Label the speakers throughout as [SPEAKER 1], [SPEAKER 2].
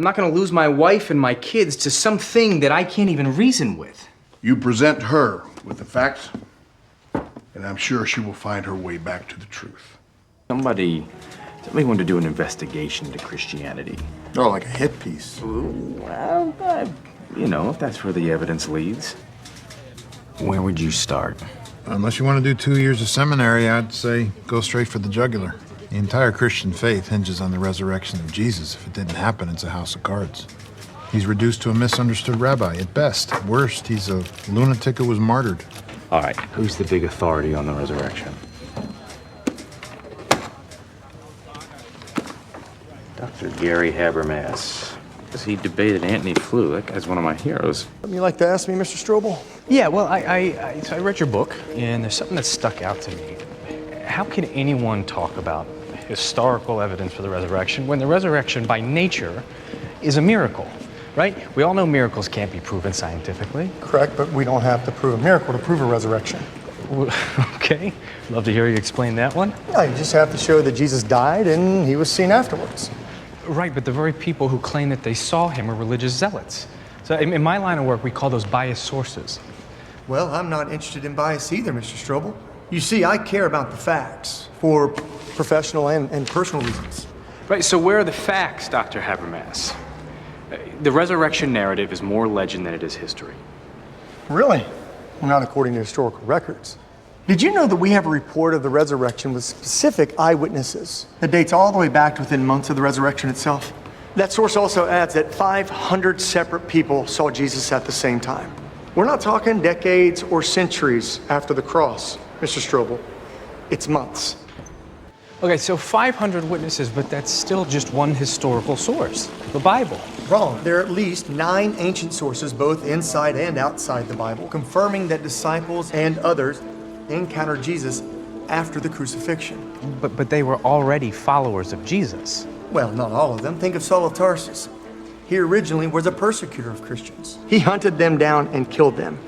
[SPEAKER 1] I'm not going to lose my wife and my kids to something that I can't even reason with.
[SPEAKER 2] You present her with the facts, and I'm sure she will find her way back to the truth.
[SPEAKER 3] Somebody wanted to do an investigation into Christianity.
[SPEAKER 4] Oh, like a hit piece.
[SPEAKER 3] Well, if that's where the evidence leads. Where would you start?
[SPEAKER 4] Unless you want to do 2 years of seminary, I'd say go straight for the jugular. The entire Christian faith hinges on the resurrection of Jesus. If it didn't happen, it's a house of cards. He's reduced to a misunderstood rabbi at best. At worst, he's a lunatic who was martyred.
[SPEAKER 3] All right, who's the big authority on the resurrection? Dr. Gary Habermas. He debated Antony Flew. That guy's one of my heroes.
[SPEAKER 5] Something you'd like to ask me, Mr. Strobel?
[SPEAKER 1] Yeah, well, so I read your book, and there's something that stuck out to me. How can anyone talk about historical evidence for the resurrection when the resurrection, by nature, is a miracle, right? We all know miracles can't be proven scientifically.
[SPEAKER 5] Correct, but we don't have to prove a miracle to prove a resurrection.
[SPEAKER 1] Okay, love to hear you explain that one.
[SPEAKER 5] No, you just have to show that Jesus died and he was seen afterwards.
[SPEAKER 1] Right, but the very people who claim that they saw him are religious zealots. So in my line of work, we call those biased sources.
[SPEAKER 5] Well, I'm not interested in bias either, Mr. Strobel. You see, I care about the facts for professional and personal reasons.
[SPEAKER 1] Right, so where are the facts, Dr. Habermas? The resurrection narrative is more legend than it is history.
[SPEAKER 5] Really? Not according to historical records. Did you know that we have a report of the resurrection with specific eyewitnesses that dates all the way back to within months of the resurrection itself? That source also adds that 500 separate people saw Jesus at the same time. We're not talking decades or centuries after the cross, Mr. Strobel. It's months.
[SPEAKER 1] Okay, so 500 witnesses, but that's still just one historical source, the Bible.
[SPEAKER 5] Wrong. There are at least 9 ancient sources, both inside and outside the Bible, confirming that disciples and others encountered Jesus after the crucifixion.
[SPEAKER 1] But they were already followers of Jesus.
[SPEAKER 5] Well, not all of them. Think of Saul of Tarsus. He originally was a persecutor of Christians. He hunted them down and killed them.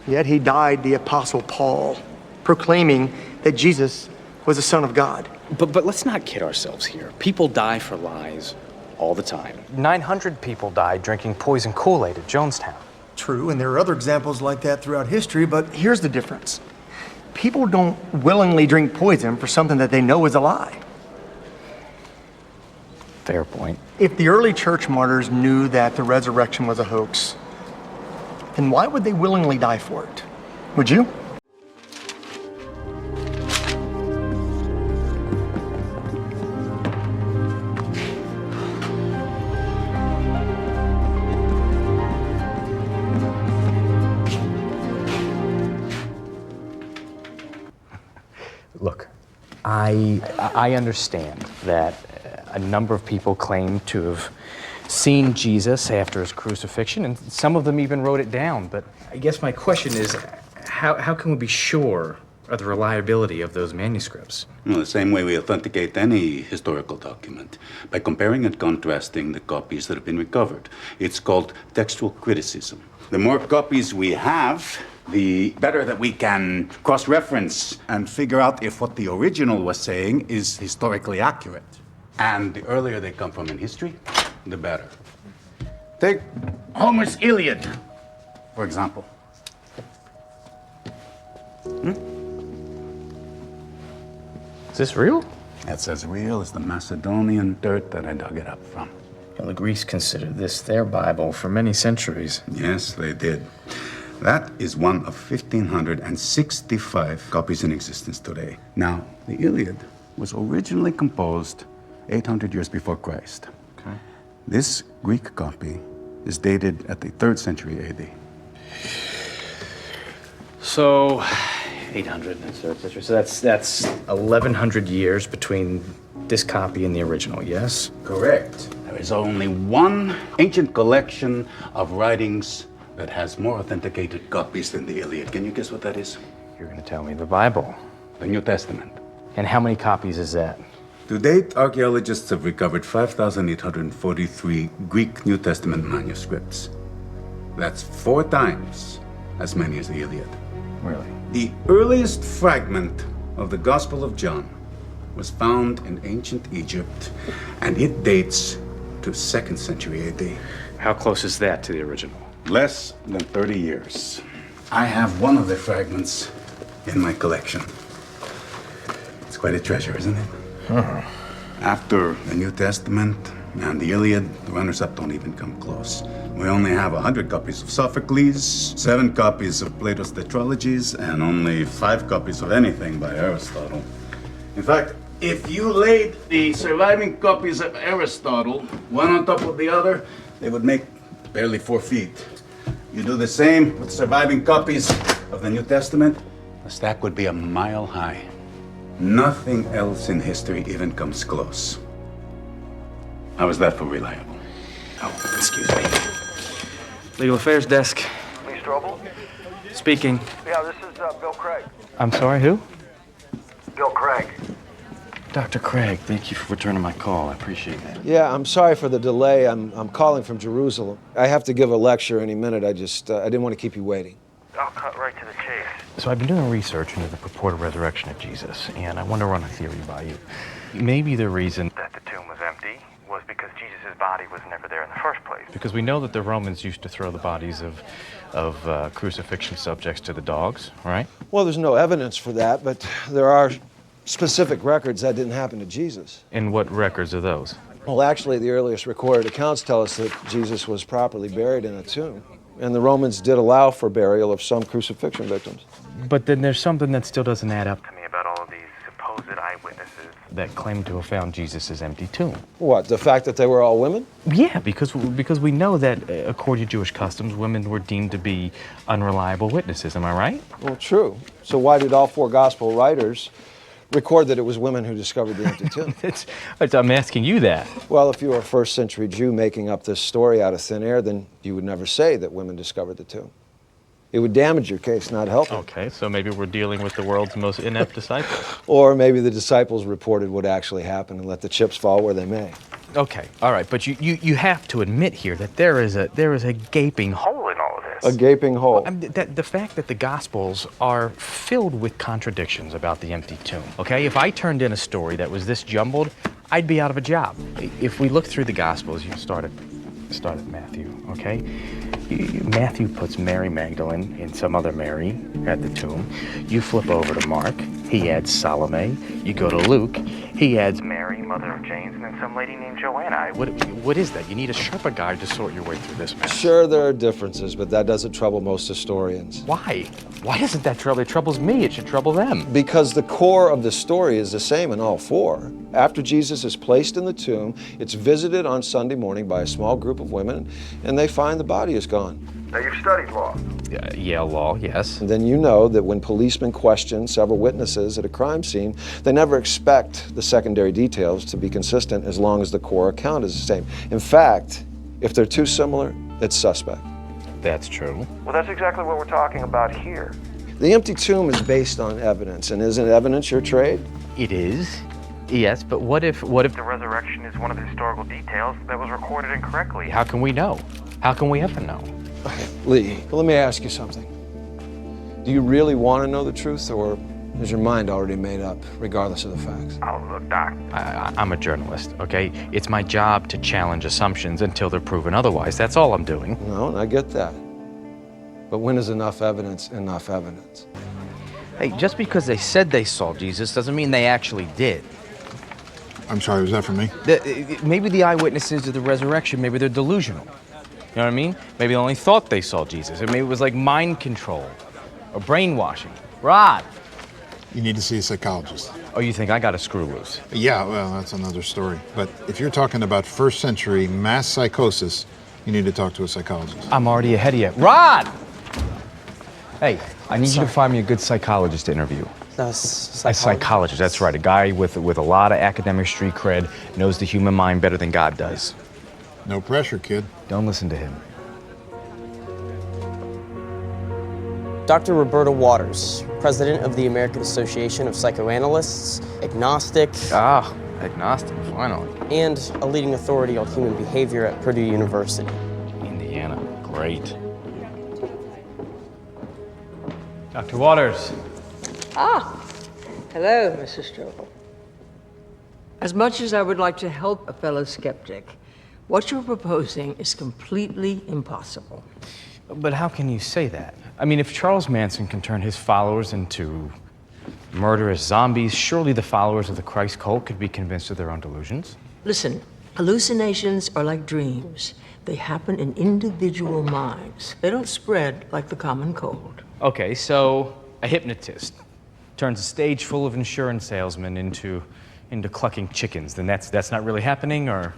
[SPEAKER 5] Yet he died the Apostle Paul, proclaiming that Jesus was the Son of God.
[SPEAKER 3] But let's not kid ourselves here. People die for lies all the time.
[SPEAKER 1] 900 people died drinking poison Kool-Aid at Jonestown.
[SPEAKER 5] True, and there are other examples like that throughout history, but here's the difference. People don't willingly drink poison for something that they know is a lie.
[SPEAKER 3] Fair point.
[SPEAKER 5] If the early church martyrs knew that the resurrection was a hoax, then why would they willingly die for it? Would you?
[SPEAKER 1] Look, I understand that a number of people claim to have seen Jesus after his crucifixion, and some of them even wrote it down. But I guess my question is, how can we be sure of the reliability of those manuscripts?
[SPEAKER 6] Well, the same way we authenticate any historical document, by comparing and contrasting the copies that have been recovered. It's called textual criticism. The more copies we have, the better that we can cross-reference and figure out if what the original was saying is historically accurate. And the earlier they come from in history, the better. Take Homer's Iliad, for example.
[SPEAKER 1] Is this real?
[SPEAKER 6] That's as real as the Macedonian dirt that I dug it up from.
[SPEAKER 3] Well, the Greeks considered this their Bible for many centuries.
[SPEAKER 6] Yes, they did. That is one of 1,565 copies in existence today. Now, the Iliad was originally composed 800 years before Christ.
[SPEAKER 3] Okay.
[SPEAKER 6] This Greek copy is dated at the 3rd century AD.
[SPEAKER 1] So, 800, etc. So that's 1,100 years between this copy and the original, yes?
[SPEAKER 6] Correct. There is only one ancient collection of writings that has more authenticated copies than the Iliad. Can you guess what that is?
[SPEAKER 1] You're going to tell me the Bible.
[SPEAKER 6] The New Testament.
[SPEAKER 1] And how many copies is that?
[SPEAKER 6] To date, archaeologists have recovered 5,843 Greek New Testament manuscripts. That's 4 times as many as the Iliad.
[SPEAKER 1] Really?
[SPEAKER 6] The earliest fragment of the Gospel of John was found in ancient Egypt, and it dates to 2nd century AD.
[SPEAKER 1] How close is that to the original?
[SPEAKER 6] Less than 30 years. I have one of the fragments in my collection. It's quite a treasure, isn't it? After the New Testament and the Iliad, the runners-up don't even come close. We only have 100 copies of Sophocles, 7 copies of Plato's Tetralogies, and only 5 copies of anything by Aristotle. In fact, if you laid the surviving copies of Aristotle one on top of the other, they would make barely 4 feet. You do the same with surviving copies of the New Testament, the stack would be a mile high. Nothing else in history even comes close. How is that for reliable?
[SPEAKER 1] Oh, excuse me. Legal Affairs Desk.
[SPEAKER 7] Lee Strobel?
[SPEAKER 1] Speaking.
[SPEAKER 7] Yeah, this is Bill Craig.
[SPEAKER 1] I'm sorry, who?
[SPEAKER 7] Bill Craig.
[SPEAKER 1] Dr. Craig, thank you for returning my call. I appreciate that.
[SPEAKER 8] Yeah, I'm sorry for the delay. I'm calling from Jerusalem. I have to give a lecture any minute. I didn't want to keep you waiting.
[SPEAKER 7] I'll cut right to the chase.
[SPEAKER 1] So I've been doing research into the purported resurrection of Jesus, and I want to run a theory by you. Maybe the reason
[SPEAKER 7] That the tomb was empty was because Jesus' body was never there in the first place.
[SPEAKER 1] because we know that the Romans used to throw the bodies of crucifixion subjects to the dogs, right?
[SPEAKER 8] Well, there's no evidence for that, but there are specific records that didn't happen to Jesus.
[SPEAKER 1] And what records are those?
[SPEAKER 8] Well, actually, the earliest recorded accounts tell us that Jesus was properly buried in a tomb. And the Romans did allow for burial of some crucifixion victims.
[SPEAKER 1] But then there's something that still doesn't add up
[SPEAKER 7] To me about all of these supposed eyewitnesses.
[SPEAKER 1] that claim to have found Jesus' empty tomb.
[SPEAKER 8] What, the fact that they were all women?
[SPEAKER 1] Yeah, because we know that according to Jewish customs, women were deemed to be unreliable witnesses. Am I right?
[SPEAKER 8] Well, true. So why did all 4 gospel writers record that it was women who discovered the empty tomb?
[SPEAKER 1] I'm asking you that.
[SPEAKER 8] Well, if you were a first century Jew making up this story out of thin air, then you would never say that women discovered the tomb. It would damage your case, not help it.
[SPEAKER 1] Okay, so maybe we're dealing with the world's most inept disciples.
[SPEAKER 8] Or maybe the disciples reported what actually happened and let the chips fall where they may.
[SPEAKER 1] Okay, all right, but you have to admit here that there is a gaping hole.
[SPEAKER 7] Hole in all of this.
[SPEAKER 8] A gaping hole.
[SPEAKER 1] The fact that the Gospels are filled with contradictions about the empty tomb, okay? If I turned in a story that was this jumbled, I'd be out of a job. If we look through the Gospels, you start at Matthew, okay? Matthew puts Mary Magdalene and some other Mary at the tomb. You flip over to Mark, he adds Salome. You go to Luke, he adds
[SPEAKER 7] Mary, mother of James, and then some lady named Joanna.
[SPEAKER 1] What is that? You need a Sherpa guide to sort your way through this mess.
[SPEAKER 8] Sure, there are differences, but that doesn't trouble most historians.
[SPEAKER 1] Why? Why doesn't that trouble? It troubles me. It should trouble them.
[SPEAKER 8] Because the core of the story is the same in all 4. After Jesus is placed in the tomb, it's visited on Sunday morning by a small group of women, and they find the body is gone.
[SPEAKER 7] Now, you've studied law.
[SPEAKER 1] Yale law, yes.
[SPEAKER 8] And then you know that when policemen question several witnesses at a crime scene, they never expect the secondary details to be consistent as long as the core account is the same. In fact, if they're too similar, it's suspect.
[SPEAKER 1] That's true.
[SPEAKER 7] Well, that's exactly what we're talking about here.
[SPEAKER 8] The empty tomb is based on evidence, and isn't evidence your trade?
[SPEAKER 1] It is. Yes, but what if
[SPEAKER 7] The resurrection is one of the historical details that was recorded incorrectly.
[SPEAKER 1] how can we know? How can we ever know?
[SPEAKER 8] Lee, let me ask you something. Do you really want to know the truth, or is your mind already made up, regardless of the facts?
[SPEAKER 7] Oh, look, Doc.
[SPEAKER 1] I'm a journalist, okay? It's my job to challenge assumptions until they're proven otherwise. That's all I'm doing.
[SPEAKER 8] No, and I get that. But when is enough evidence enough evidence?
[SPEAKER 1] Hey, just because they said they saw Jesus doesn't mean they actually did.
[SPEAKER 4] I'm sorry, was that for me?
[SPEAKER 1] Maybe the eyewitnesses of the resurrection, maybe they're delusional. You know what I mean? Maybe they only thought they saw Jesus. Or maybe it was like mind control or brainwashing. Rod!
[SPEAKER 4] You need to see a psychologist.
[SPEAKER 1] Oh, you think I got a screw loose?
[SPEAKER 4] Yeah, well, that's another story. But if you're talking about first century mass psychosis, you need to talk to a psychologist.
[SPEAKER 1] I'm already ahead of you. Rod! Hey, I need you to find me a good psychologist to interview. A psychologist, that's right. A guy with a lot of academic street cred, knows the human mind better than God does.
[SPEAKER 4] No pressure, kid.
[SPEAKER 1] Don't listen to him.
[SPEAKER 9] Dr. Roberta Waters, president of the American Association of Psychoanalysts, agnostic,
[SPEAKER 1] Agnostic, finally.
[SPEAKER 9] and a leading authority on human behavior at Purdue University.
[SPEAKER 1] Indiana, great. Dr. Waters.
[SPEAKER 10] Hello, Mrs. Strobel. As much as I would like to help a fellow skeptic, What you're proposing is completely impossible.
[SPEAKER 1] But how can you say that? I mean, if Charles Manson can turn his followers into murderous zombies, surely the followers of the Christ cult could be convinced of their own delusions.
[SPEAKER 10] Listen, hallucinations are like dreams. They happen in individual minds. They don't spread like the common cold.
[SPEAKER 1] Okay, so a hypnotist turns a stage full of insurance salesmen into clucking chickens. Then that's not really happening, or?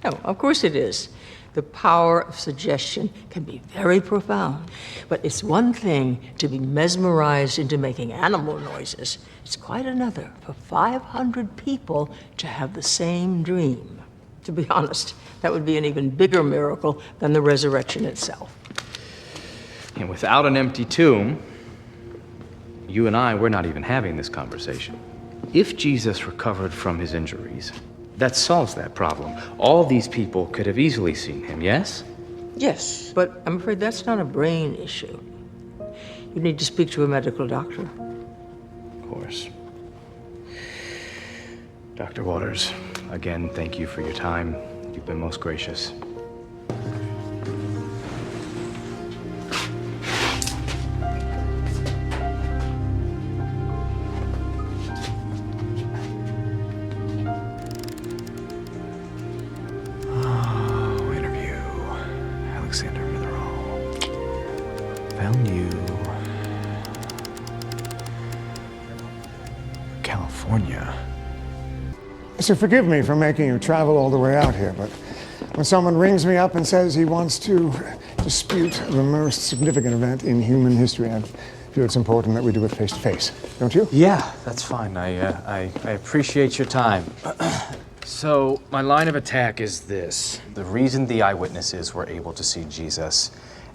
[SPEAKER 10] No, of course it is. The power of suggestion can be very profound. But it's one thing to be mesmerized into making animal noises. It's quite another for 500 people to have the same dream. To be honest, that would be an even bigger miracle than the resurrection itself.
[SPEAKER 1] And without an empty tomb, you and I, we're not even having this conversation. If Jesus recovered from his injuries, that solves that problem. All these people could have easily seen him, yes?
[SPEAKER 10] Yes, but I'm afraid that's not a brain issue. You need to speak to a medical doctor.
[SPEAKER 1] Of course. Dr. Waters, again, thank you for your time. You've been most gracious.
[SPEAKER 4] California.
[SPEAKER 11] So forgive me for making you travel all the way out here, but when someone rings me up and says he wants to dispute the most significant event in human history, I feel it's important that we do it face to face. Don't you?
[SPEAKER 1] Yeah, that's fine. I appreciate your time. So my line of attack is this. The reason the eyewitnesses were able to see Jesus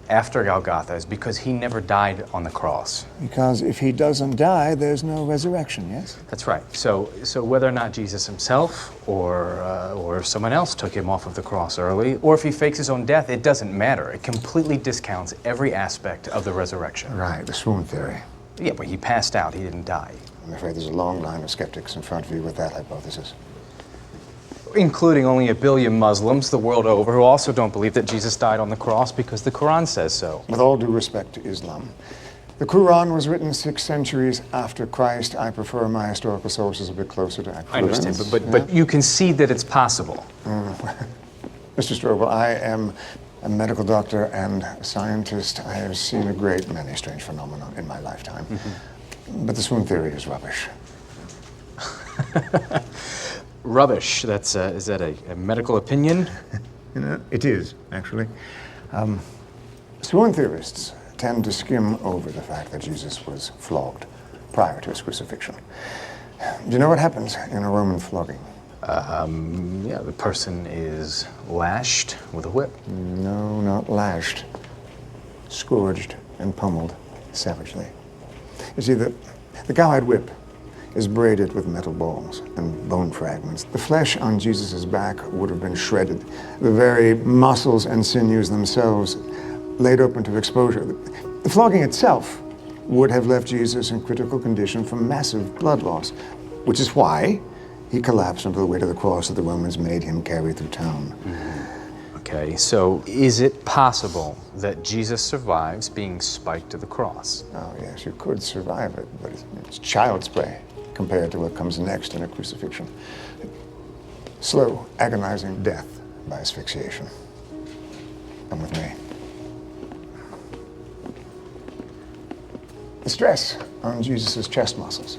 [SPEAKER 1] after Golgotha is because he never died on the cross.
[SPEAKER 11] Because if he doesn't die, there's no resurrection, yes?
[SPEAKER 1] That's right. So whether or not Jesus himself or someone else took him off of the cross early, or if he fakes his own death, it doesn't matter. It completely discounts every aspect of the resurrection.
[SPEAKER 11] Right, the swoon theory.
[SPEAKER 1] Yeah, but he passed out. He didn't die.
[SPEAKER 11] I'm afraid there's a long line of skeptics in front of you with that hypothesis.
[SPEAKER 1] Including only 1 billion Muslims the world over who also don't believe that Jesus died on the cross because the Quran says so.
[SPEAKER 11] With all due respect to Islam, the Quran was written 6 centuries after Christ. I prefer my historical sources a bit closer to accurate.
[SPEAKER 1] I understand, but you concede that it's possible.
[SPEAKER 11] Mr. Strobel, I am a medical doctor and a scientist. I have seen a great many strange phenomena in my lifetime. But the swoon theory is rubbish.
[SPEAKER 1] Rubbish. That's is that a medical opinion?
[SPEAKER 11] You know, it is, actually. Swoon theorists tend to skim over the fact that Jesus was flogged prior to his crucifixion. Do you know what happens in a Roman flogging?
[SPEAKER 1] Yeah, the person is lashed with a whip.
[SPEAKER 11] No, not lashed. Scourged and pummeled savagely. You see, the cowhide whip is braided with metal balls and bone fragments. The flesh on Jesus' back would have been shredded. The very muscles and sinews themselves laid open to exposure. The flogging itself would have left Jesus in critical condition from massive blood loss, which is why he collapsed under the weight of the cross that the Romans made him carry through town.
[SPEAKER 1] Okay, so is it possible that Jesus survives being spiked to the cross?
[SPEAKER 11] Oh, yes, you could survive it, but it's child's play compared to what comes next in a crucifixion. Slow, agonizing death by asphyxiation. Come with me. The stress on Jesus' chest muscles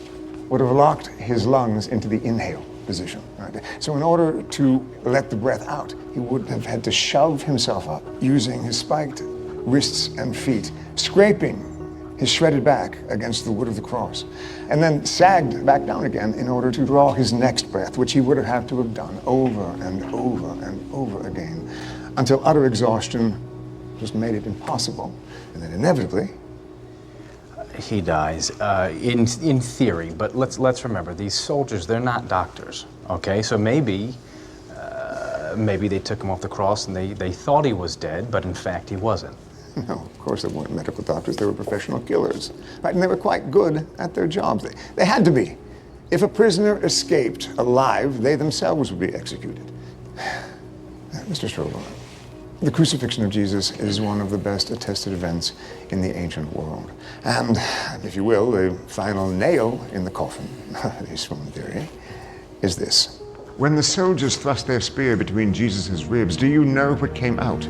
[SPEAKER 11] would have locked his lungs into the inhale position. Right? So in order to let the breath out, he would have had to shove himself up using his spiked wrists and feet, scraping his shredded back against the wood of the cross, and then sagged back down again in order to draw his next breath, which he would have had to have done over and over and over again until utter exhaustion just made it impossible. And then inevitably,
[SPEAKER 1] he dies, in theory, but let's remember, these soldiers, they're not doctors, okay? So maybe they took him off the cross and they thought he was dead, but in fact he wasn't.
[SPEAKER 11] No, of course they weren't medical doctors, they were professional killers. Right? And they were quite good at their jobs. They had to be. If a prisoner escaped alive, they themselves would be executed. Mr. Strobel, the crucifixion of Jesus is one of the best attested events in the ancient world. And, if you will, the final nail in the coffin, at least from the theory, is this. When the soldiers thrust their spear between Jesus' ribs, do you know what came out?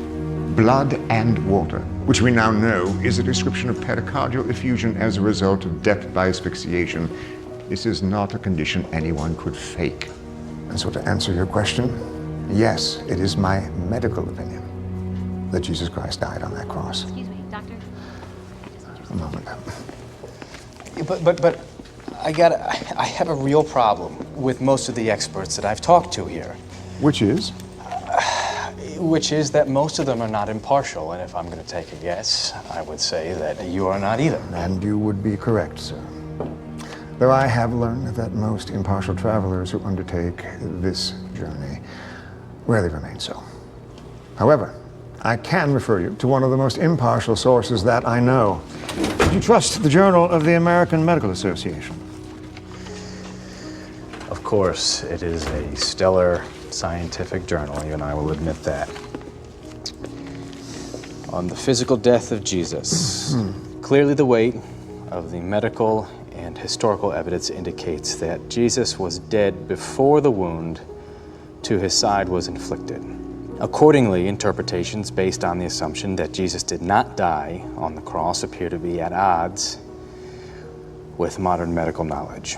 [SPEAKER 11] Blood and water, which we now know is a description of pericardial effusion as a result of death by asphyxiation. This is not a condition anyone could fake. And so to answer your question, yes, it is my medical opinion that Jesus Christ died on that cross.
[SPEAKER 12] Excuse me, doctor.
[SPEAKER 11] A moment.
[SPEAKER 1] But I have a real problem with most of the experts that I've talked to here.
[SPEAKER 11] Which is?
[SPEAKER 1] Which is that most of them are not impartial, and if I'm going to take a guess, I would say that you are not either.
[SPEAKER 11] And you would be correct, sir. Though I have learned that most impartial travelers who undertake this journey rarely remain so. However, I can refer you to one of the most impartial sources that I know. Do you trust the Journal of the American Medical Association?
[SPEAKER 1] Of course, it is a stellar scientific journal, even I will admit that. On the physical death of Jesus, clearly the weight of the medical and historical evidence indicates that Jesus was dead before the wound to his side was inflicted. Accordingly, interpretations based on the assumption that Jesus did not die on the cross appear to be at odds with modern medical knowledge.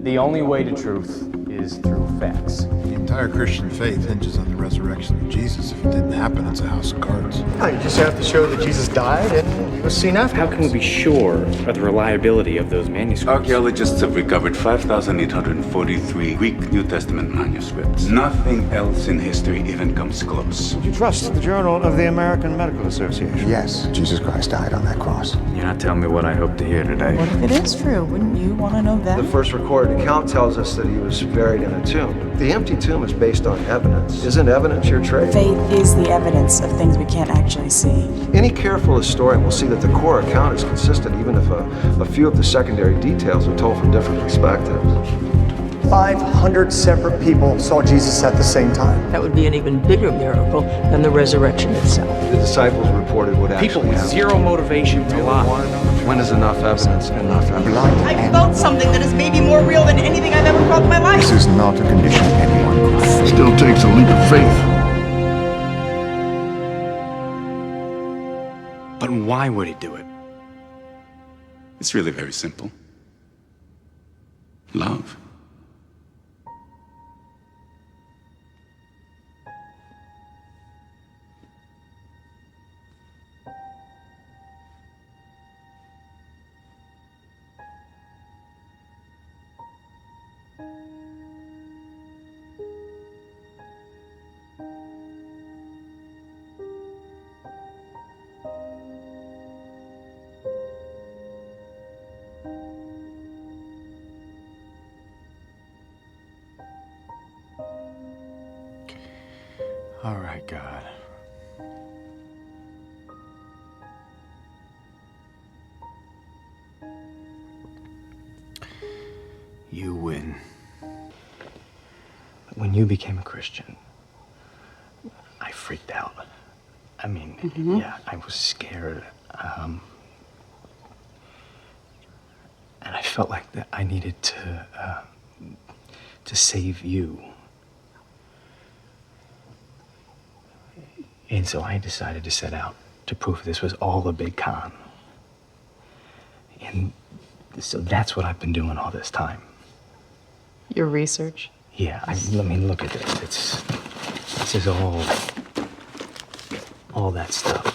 [SPEAKER 1] The only way to truth is through facts.
[SPEAKER 4] The entire Christian faith hinges on the resurrection of Jesus. If it didn't happen, it's a house of cards.
[SPEAKER 5] You just have to show that Jesus died and he was seen after.
[SPEAKER 1] How can we be sure of the reliability of those manuscripts?
[SPEAKER 6] Archaeologists have recovered 5,843 Greek New Testament manuscripts. Nothing else in history even comes close.
[SPEAKER 11] Do you trust the Journal of the American Medical Association? Yes, Jesus Christ died on that cross.
[SPEAKER 1] You're not telling me what I hope to hear today.
[SPEAKER 12] What if it is true? Wouldn't you want to know that?
[SPEAKER 8] The first recorded account tells us that he was buried in a tomb. The empty tomb is based on evidence. Isn't evidence your trade?
[SPEAKER 12] Faith is the evidence of things we can't actually see.
[SPEAKER 8] Any careful historian will see that the core account is consistent, even if a few of the secondary details are told from different perspectives.
[SPEAKER 5] 500 separate people saw Jesus at the same time.
[SPEAKER 10] That would be an even bigger miracle than the resurrection itself.
[SPEAKER 8] The disciples reported what
[SPEAKER 1] People
[SPEAKER 8] actually
[SPEAKER 1] with
[SPEAKER 8] happened.
[SPEAKER 1] zero motivation to lie.
[SPEAKER 8] When is enough evidence enough evidence?
[SPEAKER 12] I felt something that is maybe more real than anything I've ever felt in my life.
[SPEAKER 11] This is not a condition anyone could fake.
[SPEAKER 2] Still takes a leap of faith.
[SPEAKER 1] But why would he do it?
[SPEAKER 6] It's really very simple. Love.
[SPEAKER 1] All right, God. You win. When you became a Christian, I freaked out. I mean, yeah, I was scared. And I felt like that I needed to save you. And so I decided to set out to prove this was all a big con. And so that's what I've been doing all this time.
[SPEAKER 12] Your research?
[SPEAKER 1] Yeah, I mean, look at this. This is all that stuff.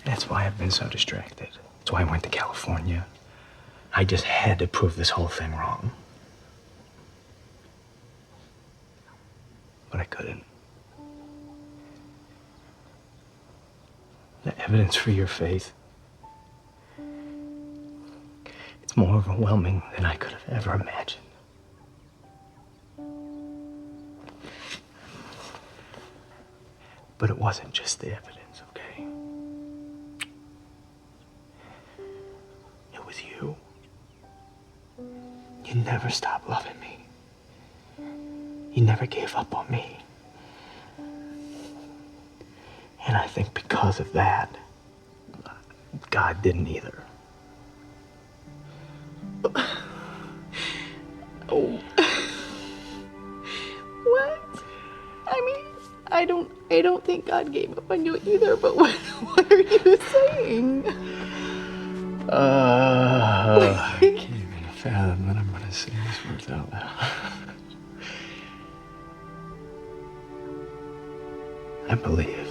[SPEAKER 1] That's why I've been so distracted. That's why I went to California. I just had to prove this whole thing wrong. But I couldn't. The evidence for your faith, it's more overwhelming than I could have ever imagined. But it wasn't just the evidence, okay? It was you. You never stopped loving me. You never gave up on me. And I think because of that, God didn't either.
[SPEAKER 12] Oh. What? I mean, I don't think God gave up on you either, but what are you saying?
[SPEAKER 1] I can't even fathom that I'm going to say these words out loud. I believe.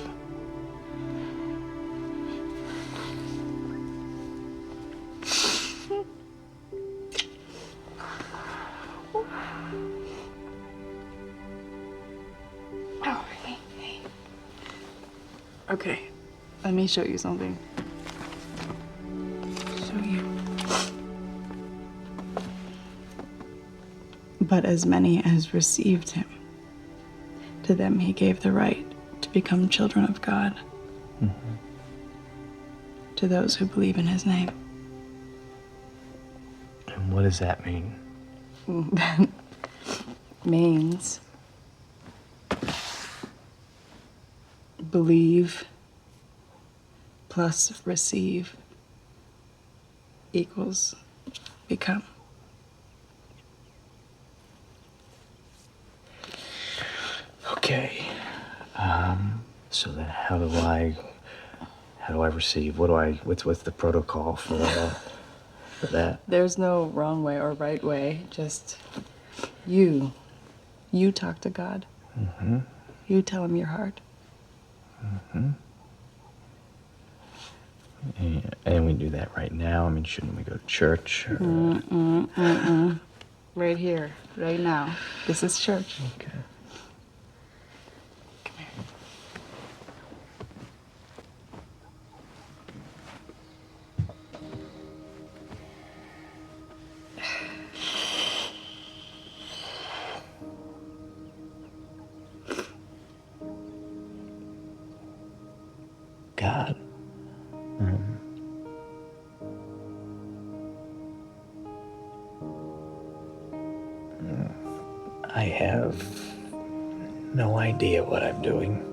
[SPEAKER 12] Okay, let me show you something. Show you. But as many as received him, to them he gave the right to become children of God.
[SPEAKER 1] Mm-hmm.
[SPEAKER 12] To those who believe in his name.
[SPEAKER 1] And what does that mean?
[SPEAKER 12] That means believe plus receive equals become.
[SPEAKER 1] Okay. So then how do I receive? What's the protocol for that?
[SPEAKER 12] There's no wrong way or right way, just you talk to God.
[SPEAKER 1] Mm-hmm.
[SPEAKER 12] You tell him your heart.
[SPEAKER 1] Mm-hmm. And we do that right now. I mean, shouldn't we go to church? Or...
[SPEAKER 12] Right here, right now. This is church.
[SPEAKER 1] Okay.
[SPEAKER 12] Come here.
[SPEAKER 1] God. I have no idea what I'm doing.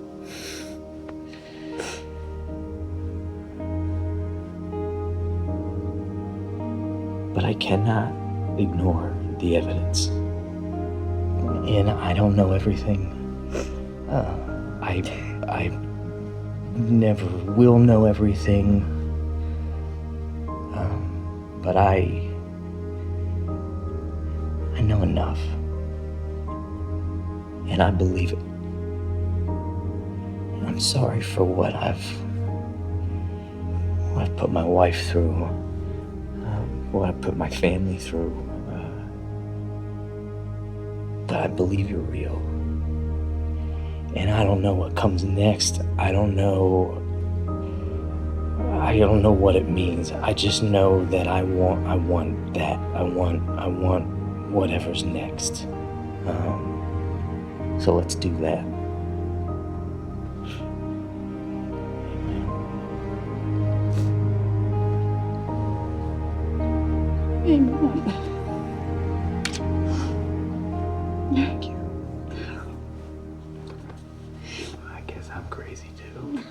[SPEAKER 1] But I cannot ignore the evidence. And I don't know everything. I never will know everything. But I know enough. And I believe it. I'm sorry for what I've put my wife through, what I put my family through. But I believe you're real. And I don't know what comes next. I don't know what it means. I just know that I want that. I want whatever's next. So let's do that.
[SPEAKER 12] Amen. Thank you.
[SPEAKER 1] I guess I'm crazy too.